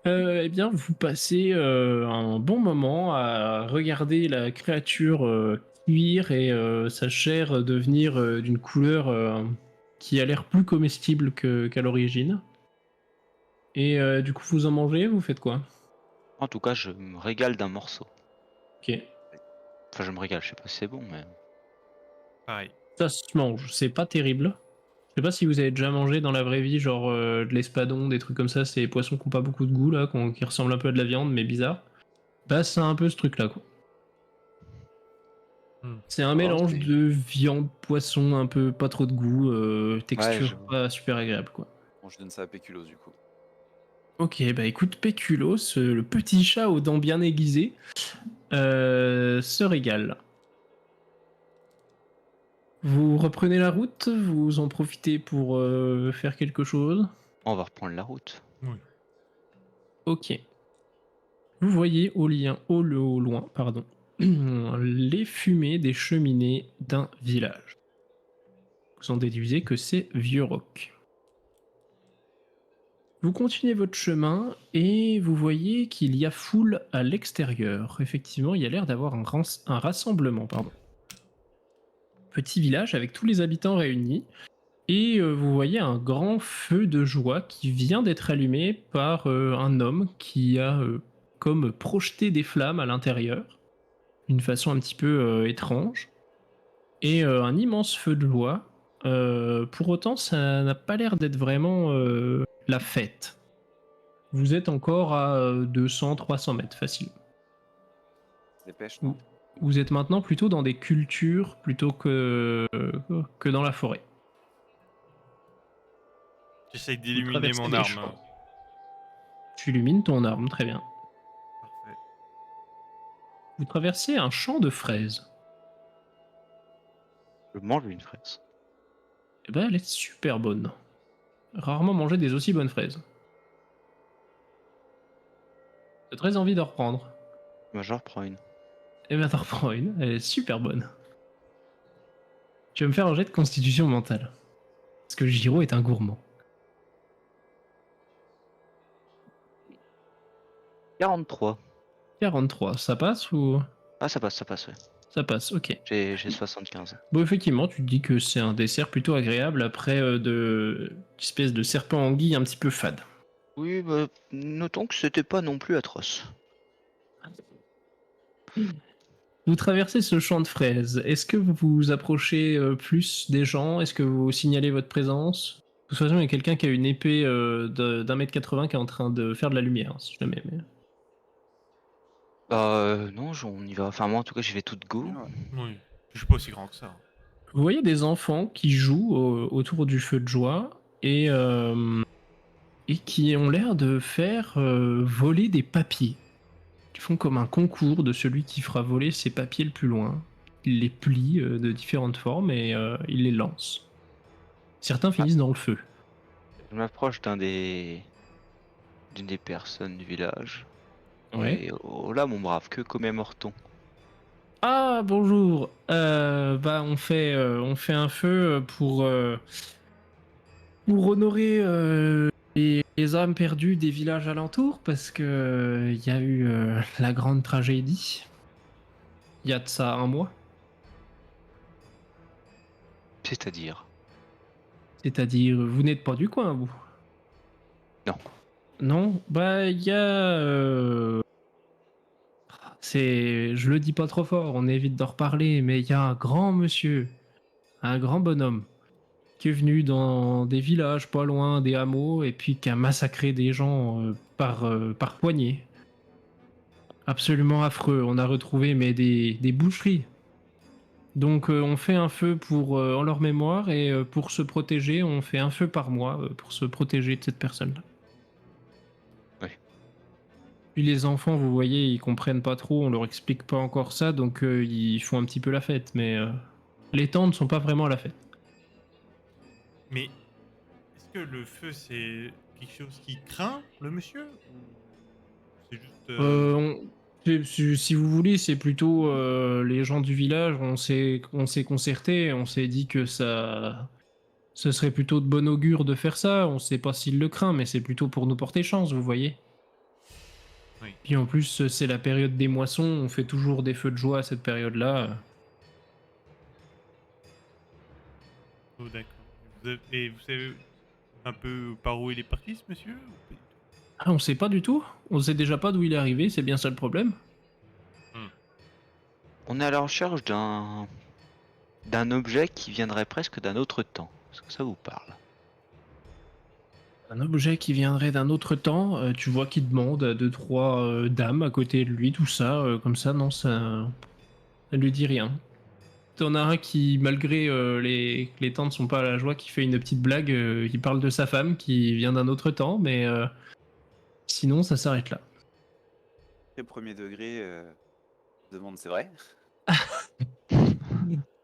A: Eh bien, vous passez un bon moment à regarder la créature cuire et sa chair devenir d'une couleur qui a l'air plus comestible qu'à l'origine. Et du coup, vous en mangez, vous faites quoi?
C: En tout cas, je me régale d'un morceau.
A: Ok.
C: Enfin, je me régale, je sais pas si c'est bon, mais.
B: Pareil.
A: Ça se mange, c'est pas terrible. Je sais pas si vous avez déjà mangé dans la vraie vie, genre de l'espadon, des trucs comme ça, ces poissons qui ont pas beaucoup de goût, là, qui ressemblent un peu à de la viande, mais bizarre. Bah, c'est un peu ce truc-là, quoi. C'est un
D: Oh,
A: mélange
D: c'est-
A: de viande, poisson, un peu pas trop de goût,
C: Ouais, je
A: texture
C: vois.
A: pas super agréable, quoi.
D: Bon, je donne ça à Péculos du coup.
A: Ok, bah écoute, Péculos, le petit chat aux dents bien aiguisées, se régale. Vous reprenez la route, vous en profitez pour faire quelque chose.
C: On va reprendre la route.
B: Oui.
A: Ok. Vous voyez au loin, pardon, les fumées des cheminées d'un village. Vous en déduisez que c'est Vieux-Roch. Vous continuez votre chemin et vous voyez qu'il y a foule à l'extérieur. Effectivement, il y a l'air d'avoir un rassemblement, pardon. Petit village avec tous les habitants réunis. Et vous voyez un grand feu de joie qui vient d'être allumé par un homme qui a comme projeté des flammes à l'intérieur, d'une façon un petit peu étrange. Et un immense feu de joie. Pour autant, ça n'a pas l'air d'être vraiment la fête. Vous êtes encore à 200-300 mètres facile.
D: Dépêche,
A: Vous,
D: non?
A: vous êtes maintenant plutôt dans des cultures plutôt que dans la forêt.
B: J'essaye
A: Vous
B: d'illuminer
A: traversez
B: mon
A: les
B: arme.
A: champs. Tu illumines ton arme, très bien.
B: Parfait.
A: Vous traversez un champ de fraises.
C: Je mange une fraise.
A: Eh ben, elle est super bonne. Rarement mangé des aussi bonnes fraises. T'as très envie d'en reprendre.
C: Moi, j'en reprends une.
A: Eh ben, t'en reprends une, elle est super bonne. Tu vas me faire un jet de constitution mentale. Parce que Giro est un gourmand.
C: 43.
A: 43, ça passe ou...
C: Ah, ça passe, ouais.
A: Ça passe, ok.
C: J'ai 75.
A: Bon, effectivement, tu te dis que c'est un dessert plutôt agréable après une espèce de serpent anguille un petit peu fade.
C: Oui, bah, notons que c'était pas non plus atroce.
A: Vous traversez ce champ de fraises. Est-ce que vous vous approchez plus des gens? Est-ce que vous signalez votre présence? De toute façon, il y a quelqu'un qui a une épée d'un mètre 80 qui est en train de faire de la lumière, si jamais. Mais...
C: Bah, non, on y va. Enfin, moi, en tout cas, j'y vais tout de go.
D: Ouais.
B: Oui. Je suis pas aussi grand que ça.
A: Vous voyez des enfants qui jouent autour du feu de joie et qui ont l'air de faire voler des papiers. Ils font comme un concours de celui qui fera voler ses papiers le plus loin. Ils les plient de différentes formes et ils les lancent. Certains finissent dans le feu.
C: Je m'approche d'une des personnes du village.
A: Ouais.
C: Et oh là, mon brave, que commémore-t-on?
A: Ah bonjour. Bah on fait un feu pour honorer les âmes perdues des villages alentours parce que il y a eu la grande tragédie. Il y a de ça un mois.
C: C'est-à-dire?
A: C'est-à-dire, vous n'êtes pas du coin, vous?
C: Non.
A: Non? Bah, il y a... je le dis pas trop fort, on évite d'en reparler, mais il y a un grand monsieur, un grand bonhomme, qui est venu dans des villages pas loin, des hameaux, et puis qui a massacré des gens par poignée. Absolument affreux. On a retrouvé mais des boucheries. Donc on fait un feu en leur mémoire et pour se protéger, on fait un feu par mois pour se protéger de cette personne-là.
C: Oui.
A: Puis les enfants, vous voyez, ils comprennent pas trop, on leur explique pas encore ça, donc ils font un petit peu la fête, mais les temps ne sont pas vraiment à la fête.
B: Mais est-ce que le feu, c'est quelque chose qui craint le monsieur? Ou c'est juste.
A: Si vous voulez, c'est plutôt les gens du village, on s'est concerté, on s'est dit que ce serait plutôt de bon augure de faire ça, on sait pas s'il le craint, mais c'est plutôt pour nous porter chance, vous voyez.
B: Oui.
A: Puis en plus, c'est la période des moissons, on fait toujours des feux de joie à cette période-là.
B: Oh, d'accord. Et vous savez un peu par où il est parti, ce monsieur? Ou pas du tout?
A: Ah, on sait pas du tout? On sait déjà pas d'où il est arrivé, c'est bien ça le problème?
C: On est à la recherche d'un objet qui viendrait presque d'un autre temps. Est-ce que ça vous parle?
A: Un objet qui viendrait d'un autre temps, tu vois qu'il demande à deux, trois dames à côté de lui, tout ça, comme ça, non, ça lui dit rien. T'en as un qui, malgré que les temps ne sont pas à la joie, qui fait une petite blague, il parle de sa femme qui vient d'un autre temps, mais sinon ça s'arrête là.
D: Très premier degré, demande, c'est vrai?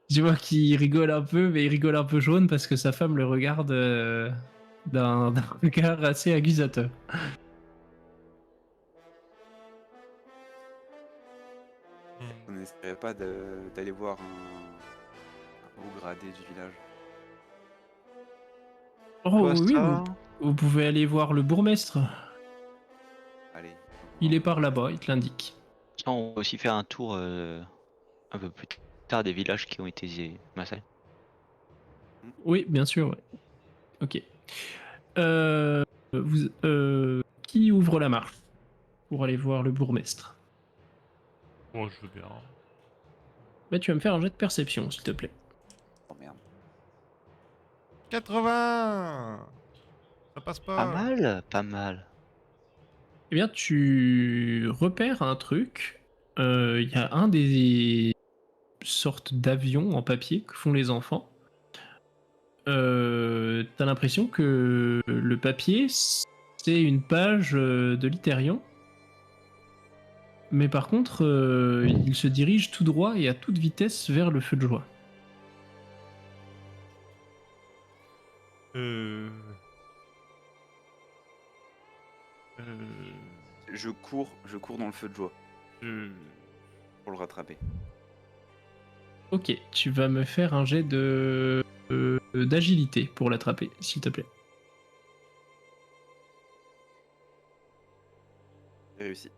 A: Je vois qu'il rigole un peu, mais il rigole un peu jaune parce que sa femme le regarde d'un regard assez accusateur.
D: On n'essaierait pas d'aller voir un haut gradé du village.
A: Oh
C: Quoi,
A: oui,
C: ça?
A: vous pouvez aller voir le bourgmestre.
D: Allez.
A: Il est par là-bas, il te l'indique.
C: Ça, on va aussi faire un tour un peu plus tard des villages qui ont été massacrés.
A: Oui, bien sûr, ouais. Ok. Qui ouvre la marche pour aller voir le bourgmestre?
B: Oh, je veux bien.
A: Bah, tu vas me faire un jet de perception, s'il te plaît.
D: Oh merde.
B: 80! Ça passe pas.
C: Pas mal, pas mal.
A: Eh bien, tu repères un truc. Il y a un des sortes d'avions en papier que font les enfants. T'as l'impression que le papier, c'est une page de l'Hytérion. Mais par contre, il se dirige tout droit et à toute vitesse vers le feu de joie.
B: Euh... Euh...
D: Je cours dans le feu de joie
B: Je...
D: pour le rattraper.
A: Ok, tu vas me faire un jet d'agilité pour l'attraper, s'il te plaît.
D: J'ai réussi.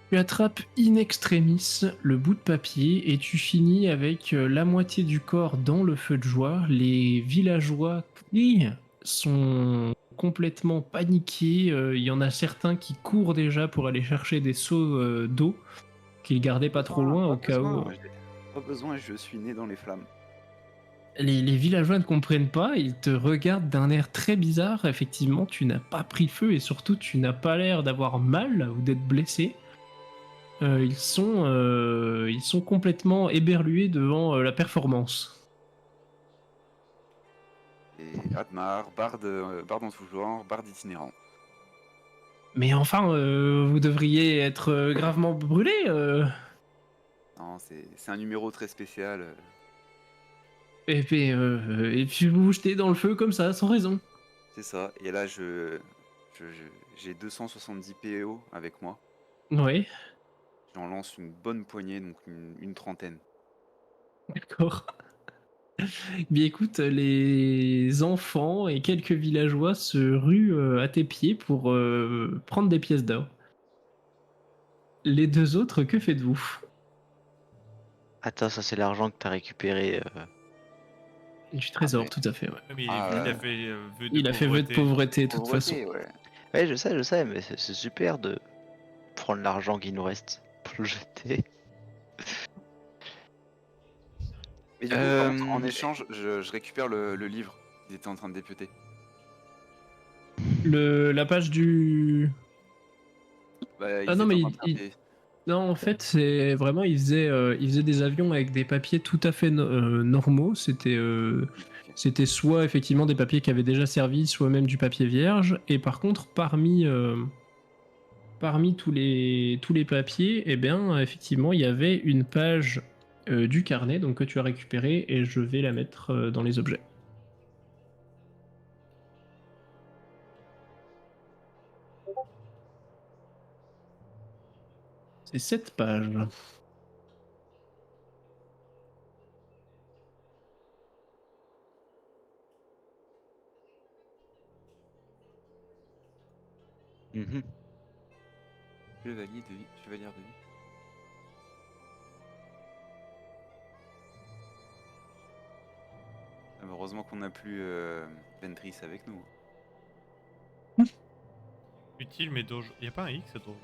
A: Tu attrapes in extremis le bout de papier et tu finis avec la moitié du corps dans le feu de joie. Les villageois crient, sont complètement paniqués. Il y en a certains qui courent déjà pour aller chercher des seaux d'eau qu'ils gardaient pas trop loin au cas où.
D: Pas besoin, je suis né dans les flammes.
A: Les villageois ne comprennent pas, ils te regardent d'un air très bizarre. Effectivement, tu n'as pas pris feu et surtout tu n'as pas l'air d'avoir mal ou d'être blessé. Ils sont complètement éberlués devant la performance.
D: Et Admar, barde en tout genre, barde itinérant.
A: Mais enfin, vous devriez être gravement brûlé.
D: Non, c'est un numéro très spécial.
A: Et puis vous vous jetez dans le feu comme ça, sans raison.
D: C'est ça. Et là, j'ai 270 PO avec moi.
A: Ouais,
D: J'en lance une bonne poignée, donc une trentaine.
A: d'accord. Bien écoute, les enfants et quelques villageois se ruent à tes pieds pour prendre des pièces d'or. Les deux autres, que faites-vous?
C: Attends, ça c'est l'argent que t'as récupéré.
A: Du trésor,
D: mais-
A: tout à fait, ouais.
B: Mais il
D: Ah,
B: a
D: ouais.
B: fait vœu de
A: Il a fait vœu de pauvreté, de toute façon.
D: Pauvreté, ouais.
C: Ouais, je sais, mais c'est super de prendre l'argent qui nous reste pour le jeter.
D: Mais du coup, par contre, en échange, je récupère le livre qu'ils étaient en train de députer.
A: La page du...
D: Bah, ils
A: Ah non,
D: étaient
A: mais
D: en train de faire
A: non, en fait, c'est vraiment, il faisait des avions avec des papiers tout à fait normaux. C'était soit effectivement des papiers qui avaient déjà servi, soit même du papier vierge. Et par contre, parmi tous les papiers, eh bien, effectivement, il y avait une page du carnet donc, que tu as récupéré et je vais la mettre dans les objets. C'est cette page.
C: Mhm.
D: Chevalier de vie, chevalière de vie. Heureusement qu'on n'a plus Ventris avec nous.
B: Utile, mais dangereux. Y a pas un X à dangereux?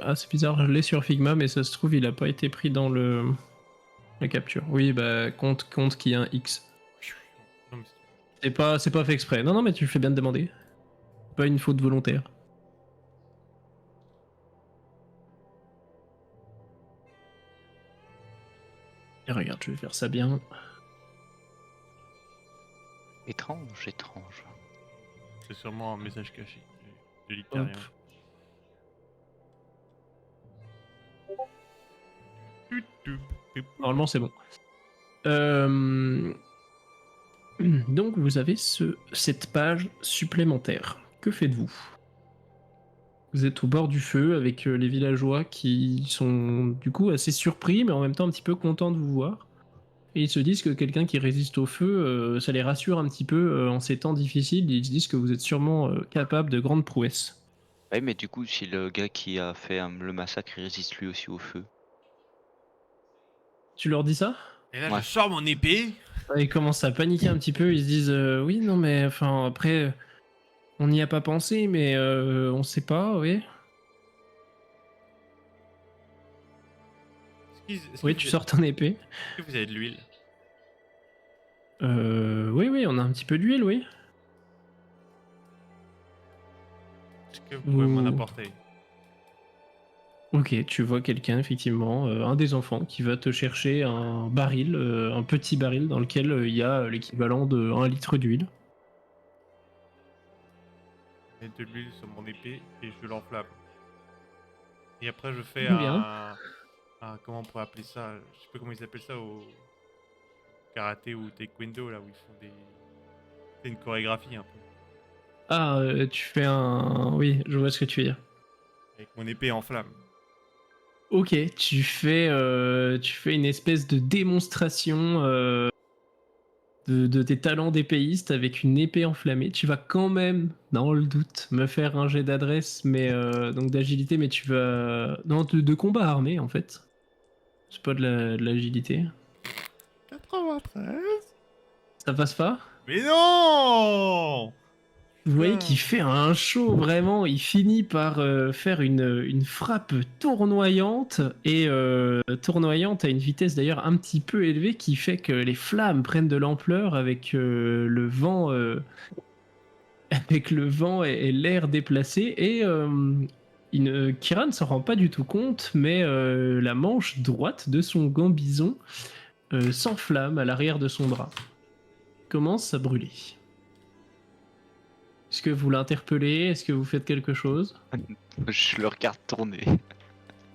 A: Ah, c'est bizarre, je l'ai sur Figma, mais ça se trouve, il a pas été pris dans la capture. Oui, bah, compte qu'il y a un X.
B: Non, mais
A: C'est pas fait exprès. Non, non, mais tu fais bien de demander. Pas une faute volontaire. Et regarde, je vais faire ça bien.
C: Étrange, étrange.
B: c'est sûrement un message caché de l'Ictarien.
A: Normalement, c'est bon. Donc, vous avez cette page supplémentaire. Que faites-vous? Vous êtes au bord du feu avec les villageois qui sont du coup assez surpris, mais en même temps un petit peu contents de vous voir. Et ils se disent que quelqu'un qui résiste au feu, ça les rassure un petit peu en ces temps difficiles. Ils se disent que vous êtes sûrement capable de grandes prouesses.
C: Ouais, mais du coup, si le gars qui a fait le massacre, il résiste lui aussi au feu.
A: Tu leur dis ça?
B: Et là,
C: Ouais.
B: je sors mon épée.
A: Ils commencent à paniquer un petit peu. Ils se disent oui, non, mais enfin après, on n'y a pas pensé, mais on sait pas, oui. Oui, tu sors ton épée.
B: Est-ce que vous avez de l'huile?
A: Oui, on a un petit peu d'huile, oui.
B: Est-ce que vous pouvez m'en
A: Ouh.
B: apporter?
A: Ok, tu vois quelqu'un, effectivement, un des enfants, qui va te chercher un baril, un petit baril dans lequel il y a l'équivalent de 1 litre d'huile.
B: Je mets de l'huile sur mon épée et je l'enflamme. Et après, je fais
A: Bien.
B: comment on pourrait appeler ça? Je sais pas comment ils appellent ça au karaté ou taekwondo, là où ils font des. C'est une chorégraphie un peu.
A: Ah, tu fais un... Oui, je vois ce que tu veux dire.
B: Avec mon épée en flamme.
A: Ok, tu fais une espèce de démonstration de tes talents d'épéiste avec une épée enflammée. Tu vas quand même, dans le doute, me faire un jet d'adresse, mais donc d'agilité, mais tu vas... Non, de combat armé, en fait. C'est pas de l'agilité.
B: 93.
A: Ça passe pas?
B: Mais non.
A: Vous voyez
B: Putain.
A: qu'il fait un show, vraiment. Il finit par faire une frappe tournoyante, et tournoyante à une vitesse d'ailleurs un petit peu élevée, qui fait que les flammes prennent de l'ampleur avec le vent, avec le vent et l'air déplacé. Et Kira ne s'en rend pas du tout compte, mais la manche droite de son gambison s'enflamme à l'arrière de son bras. Commence à brûler. Est-ce que vous l'interpellez? Est-ce que vous faites quelque chose?
C: Je le regarde tourner.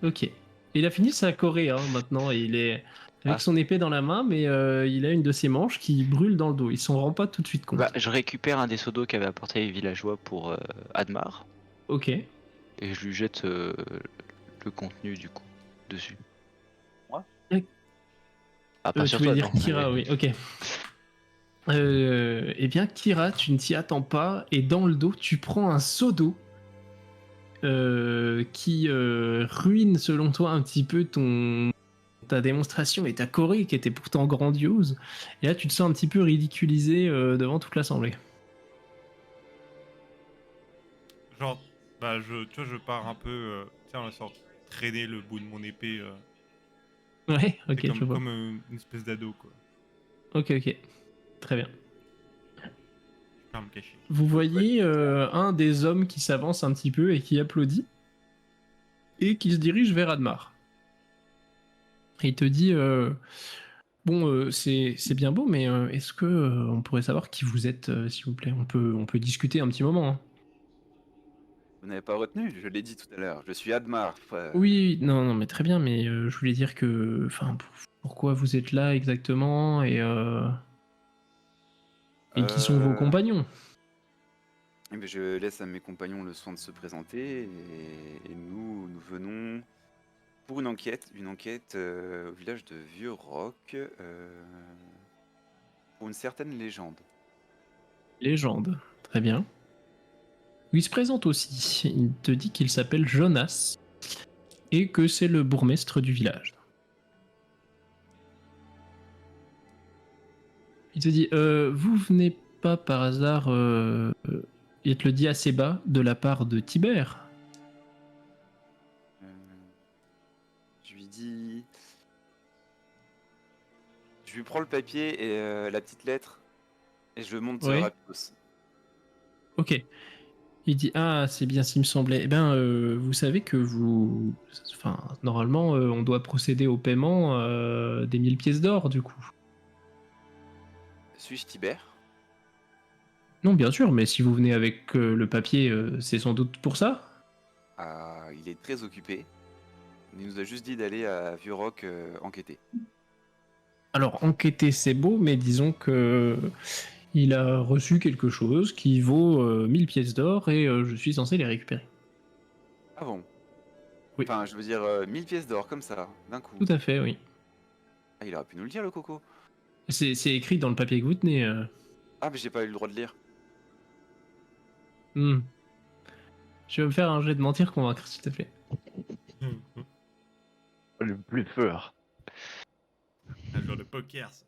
A: Ok. Il a fini sa choré maintenant. Et il est avec
C: Ah.
A: son épée dans la main, mais il a une de ses manches qui brûle dans le dos. Il s'en rend pas tout de suite compte.
C: Bah, je récupère un des seaux d'eau qu'avaient apporté les villageois pour Admar
A: Ok.
C: et je lui jette le contenu du coup dessus.
D: Moi
C: Ah, pas
A: Tu
C: sur
A: voulais
C: toi,
A: dire
C: non.
A: Kira, oui. Ok. Eh bien, Kira, tu ne t'y attends pas, et dans le dos, tu prends un seau d'eau qui ruine, selon toi, un petit peu ta démonstration et ta choré qui était pourtant grandiose. Et là, tu te sens un petit peu ridiculisé devant toute l'assemblée.
B: Genre, bah, tu vois, je pars un peu, tu sais, en laissant traîner le bout de mon épée.
A: Ouais, ok,
B: C'est
A: je vois.
B: comme une espèce d'ado, quoi.
A: Ok, ok. Très bien.
B: Je pars me cacher.
A: Vous voyez un des hommes qui s'avance un petit peu et qui applaudit et qui se dirige vers Admar. Et il te dit bon, c'est bien beau, mais est-ce que on pourrait savoir qui vous êtes, s'il vous plaît? On peut discuter un petit moment, hein.
D: Vous n'avez pas retenu, je l'ai dit tout à l'heure. Je suis Admar, frère.
A: Oui, non, non, mais très bien, mais je voulais dire que, enfin, pourquoi vous êtes là exactement, et qui sont vos
D: Euh,
A: compagnons?
D: eh bien, je laisse à mes compagnons le soin de se présenter et nous venons pour une enquête au village de Vieux-Roc pour une certaine légende.
A: Légende, très bien. Il se présente aussi. Il te dit qu'il s'appelle Jonas et que c'est le bourgmestre du village. Il te dit vous venez pas par hasard, il te le dit assez bas, de la part de Tibère?
D: Euh, je lui dis... Je lui prends le papier et la petite lettre et je monte
A: Ouais.
D: rapidos.
A: Ok. Il dit ah, c'est bien ce qui me semblait. Eh bien, vous savez que enfin, normalement, on doit procéder au paiement des 1000 pièces d'or, du coup.
D: Suis-je Tibère?
A: Non, bien sûr, mais si vous venez avec le papier, c'est sans doute pour ça.
D: Ah, il est très occupé. Il nous a juste dit d'aller à Vieux-Roc enquêter.
A: Alors, enquêter, c'est beau, mais disons que il a reçu quelque chose qui vaut 1000 pièces d'or et je suis censé les récupérer.
D: Ah bon?
A: Oui.
D: Enfin, je veux dire 1000 pièces d'or comme ça, d'un coup.
A: Tout à fait, oui.
D: Ah, il aurait pu nous le dire, le coco.
A: C'est écrit dans le papier que vous tenez.
D: Ah, mais j'ai pas eu le droit de lire.
A: Hmm. Je vais me faire un jet de mentir convaincre, s'il te plaît.
C: Le plus fort.
B: Un genre de poker, ça.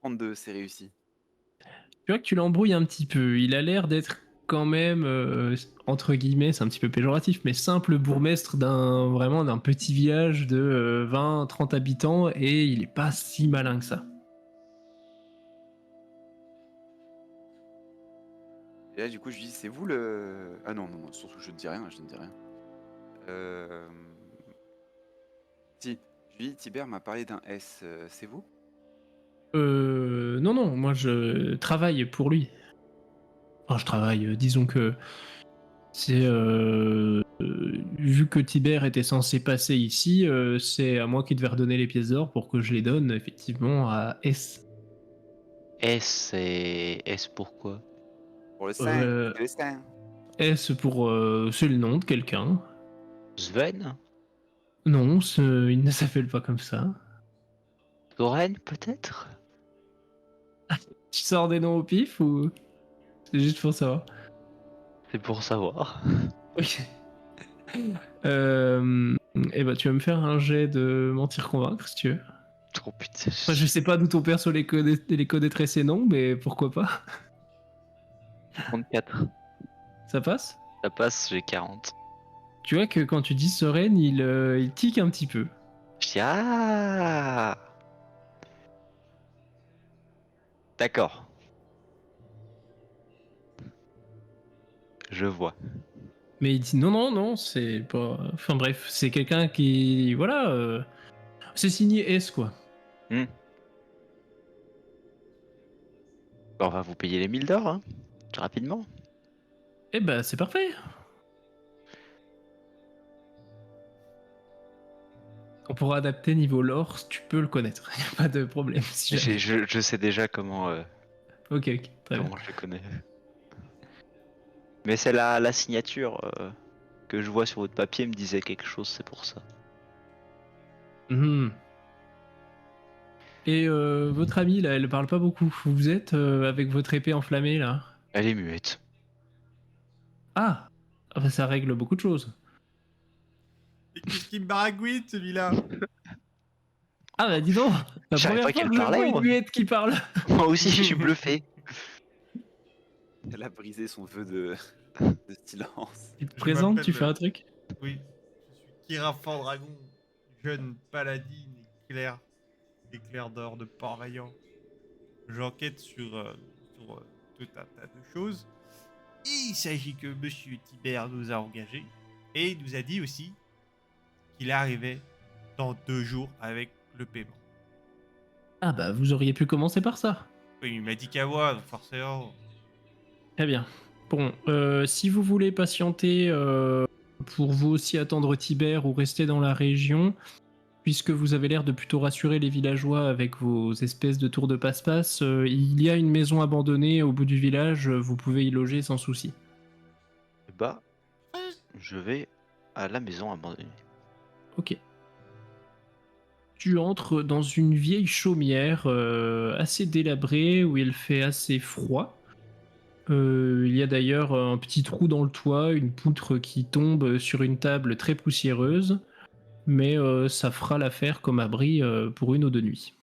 D: 32, c'est réussi.
A: Tu vois que tu l'embrouilles un petit peu. Il a l'air d'être quand même, entre guillemets, c'est un petit peu péjoratif, mais simple bourgmestre d'un petit village de 20-30 habitants, et il est pas si malin que ça.
D: Et là, du coup, je lui dis, c'est vous le... Ah non, non, surtout, je ne dis rien, je ne dis rien. Si, je lui dis, Tibère m'a parlé d'un S, c'est vous?
A: Non, non, moi je travaille pour lui. Enfin, je travaille, disons que c'est... vu que Tibère était censé passer ici, c'est à moi qui devais redonner les pièces d'or pour que je les donne effectivement à S.
C: S et S pourquoi?
D: Pour le 5,
A: Euh,
D: c'est le 5.
A: S pour... c'est le nom de quelqu'un.
C: Sven?
A: Non, il ne s'appelle pas comme ça.
C: Soren peut-être?
A: Tu sors des noms au pif ou c'est juste pour savoir?
C: C'est pour savoir.
A: Ok. Et bah tu vas me faire un jet de mentir convaincre si tu veux.
C: Oh putain.
A: Enfin, je sais pas d'où ton perso les connaîtrait ces noms, mais pourquoi pas?
C: 34.
A: Ça passe?
C: Ça passe, j'ai 40.
A: Tu vois que quand tu dis Soren, il tique un petit peu.
C: Je dis ah. D'accord. Je vois.
A: Mais il dit non, non, non, c'est pas. Enfin bref, c'est quelqu'un qui. Voilà. C'est signé S quoi.
C: Hmm. On va vous payer les 1000 d'or, hein, rapidement.
A: Eh bah c'est parfait. On pourra adapter niveau lore, tu peux le connaître. Y a pas de problème. Si jamais.
C: Je sais déjà comment,
A: Ok, ok, très bien.
C: comment je le connais. Mais c'est la signature que je vois sur votre papier me disait quelque chose, c'est pour ça.
A: Mhm. Et votre amie là, elle parle pas beaucoup. Vous êtes avec votre épée enflammée là.
C: Elle est muette.
A: Ah, ah bah, ça règle beaucoup de choses.
B: Et qu'est-ce qui me baragouine celui-là?
A: Ah bah dis donc, la
C: J'arrive
A: première
C: pas
A: fois
C: qu'elle
A: que je
C: parlait,
A: vois une
C: moi.
A: muette qui parle.
C: Moi aussi, je suis bluffé.
D: Elle a brisé son vœu de, de silence.
A: Tu te
B: Je
A: présentes, tu
B: m'appelle,
A: fais un truc.
B: Oui, je suis Kirafor Dragon, jeune paladine éclair d'or de Port-Vaillant. J'enquête sur tout un tas de choses. Il s'agit que Monsieur Tibert nous a engagés et il nous a dit aussi qu'il arrivait dans 2 jours avec le paiement.
A: Ah bah vous auriez pu commencer par ça.
B: Oui, il m'a dit qu'à moi, donc forcément.
A: Très bien. Bon, si vous voulez patienter pour vous aussi attendre Tibère ou rester dans la région, puisque vous avez l'air de plutôt rassurer les villageois avec vos espèces de tours de passe-passe, il y a une maison abandonnée au bout du village, vous pouvez y loger sans souci.
C: Bah, je vais à la maison abandonnée.
A: Ok. Tu entres dans une vieille chaumière assez délabrée où il fait assez froid. Il y a d'ailleurs un petit trou dans le toit, une poutre qui tombe sur une table très poussiéreuse, mais ça fera l'affaire comme abri pour 1 ou 2 nuits.